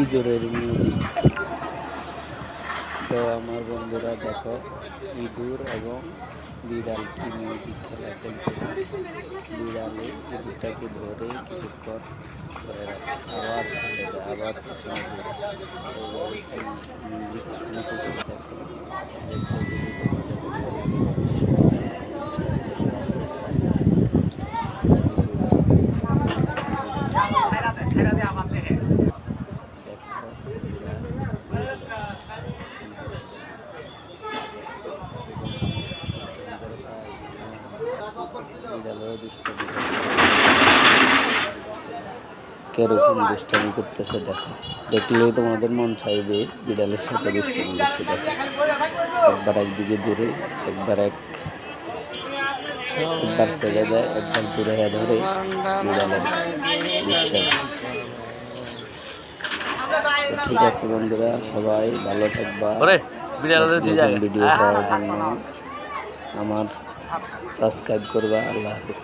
ইঁদুরের মিউজিক। তো আমার বন্ধুরা দেখো ইঁদুর এবং বিড়াল কি মিউজিক খেলা খেলতেছে। বিড়ালে ইঁদুরটাকে ধরে কিছুক্ষণ ধরে রাখে, আবার ছেড়ে দেয়, আবার পিছনে ঘুরে। এইভাবে কি মিউজিক শুনতেছে দেখো। দেখতে যদি তোমাদের ভালো লাগে অবশ্যই শেয়ার করবা, লাইক দিবা। দেখো বন্ধুরা কি দুষ্টামি, এরকম দুষ্টামি করে তাই বিড়ালেও দুষ্টামি করে। কিরকম দুষ্টামি করতেছে দেখো, দেখলেই তোমাদের মন চাইবে বিড়ালের সাথে দুষ্টামি করতে। দেখো একবার একদিকে দূরে, একবার একবার ছেড়ে দেয়, একবার দূরে ধরে। বিড়ালের দুষ্টামি। ঠিক আছে বন্ধুরা, সবাই ভালো থাকবা। নতুন ভিডিও পাওয়ার জন্য আমার সাবস্ক্রাইব করবা। আল্লাহ হাফেজ।